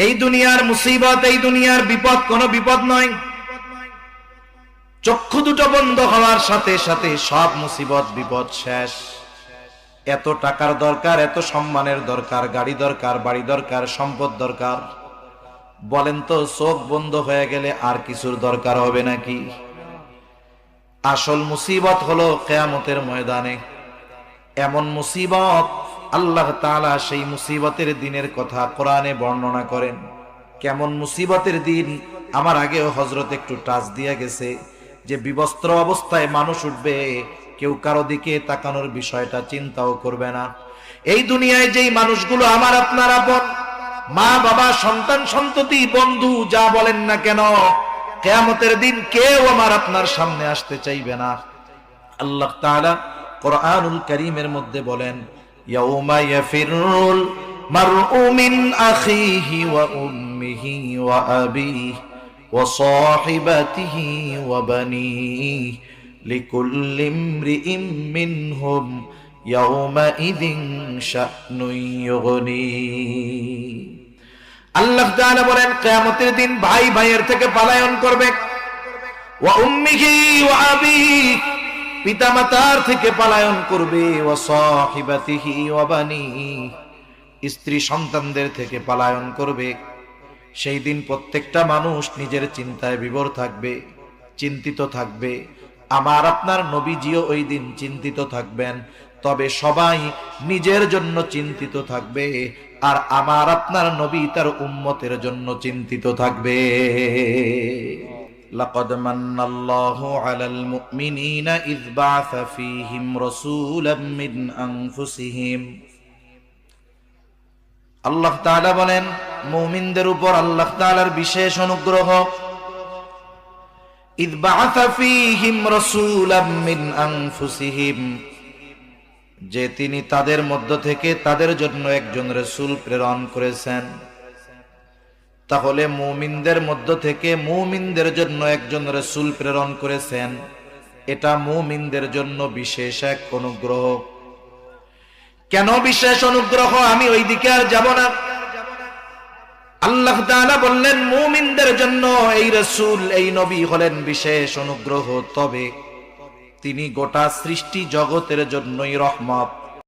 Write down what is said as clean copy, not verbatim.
এই দুনিয়ার মুসিবত, এই দুনিয়ার বিপদ কোনো বিপদ নয়। চক্ষু দুটো বন্ধ হওয়ার সাথে সাথে সব মুসিবত বিপদ শেষ। এত টাকার দরকার, এত সম্মানের দরকার, গাড়ি দরকার, বাড়ি দরকার, সম্পদ দরকার, বলেন তো চোখ বন্ধ হয়ে গেলে আর কিছুর দরকার হবে নাকি? আসল মুসিবত হলো কিয়ামতের ময়দানে। এমন মুসিবত, আল্লাহ তাআলা সেই মুসিবতের দিনের কথা কোরআনে বর্ণনা করেন। কেমন মুসিবতের দিন? আমার আগেও হযরত একটু টাচ দিয়ে গেছে যে বিবস্ত্র অবস্থায় মানুষ উঠবে, কেউ কারো দিকে তাকানোর বিষয়টা চিন্তাও করবে না। এই দুনিয়ায় যেই মানুষগুলো আমার আপনার আপন, মা বাবা, সন্তান সন্ততি, বন্ধু, যা বলেন না কেন, কিয়ামতের দিন কেউ আমার আপনার সামনে আসতে চাইবে না। আল্লাহ তাআলা কোরআনুল কারীমের মধ্যে বলেন, ইয়াউমা ইয়াফিরুল মারউ মিন আখিহি ওয়া উম্মিহি ওয়া আবিহি ওয়া সাহিবাতিহি ওয়া বানিহি লিকুল্লি ইমরিইম মিনহুম ইয়াউমাইযিন শা'নুন ইউগনি। আল্লাহ তাআলা বলেন, কিয়ামতের দিন ভাই ভাইয়ের থেকে পলায়ন করবে। ওয়া উম্মিহি ওয়া আবিহি, পিতামাতার থেকে পলায়ন করবে। ওয়া সাহিবাতিহি ওয়া বানিহি, স্ত্রী সন্তানদের থেকে পলায়ন করবে। সেই দিন প্রত্যেকটা মানুষ নিজের চিন্তায় বিভোর থাকবে, চিন্তিত থাকবে। আমার আপনার নবীজিও ওই দিন চিন্তিত থাকবেন, তবে সবাই নিজের জন্য চিন্তিত থাকবে, আর আমার আপনার নবী তার উম্মতের জন্য চিন্তিত থাকবে। লাকাদ মান্নাল্লাহু আলাল মুমিনিনা ইয বা'আসা ফীহিম রাসূলাম মিন আনফুসিহিম। আল্লাহ তাআলা বলেন, মুমিনদের উপর আল্লাহ তাআলার বিশেষ অনুগ্রহ। ইয বা'আসা ফীহিম রাসূলাম মিন আনফুসিহিম, যে তিনি তাদের মধ্য থেকে তাদের জন্য একজন রাসূল প্রেরণ করেছেন। তাহলে মুমিনদের মধ্য থেকে মুমিনদের জন্য একজন রাসূল প্রেরণ করেছেন, এটা মুমিনদের জন্য বিশেষ এক অনুগ্রহ। কেন বিশেষ অনুগ্রহ? আমি ওই দিকে আর যাব না। আল্লাহ তাআলা বললেন, মুমিনদের জন্য এই রাসূল, এই নবী হলেন বিশেষ অনুগ্রহ, তবে তিনি গোটা সৃষ্টি জগতের জন্যই রহমত।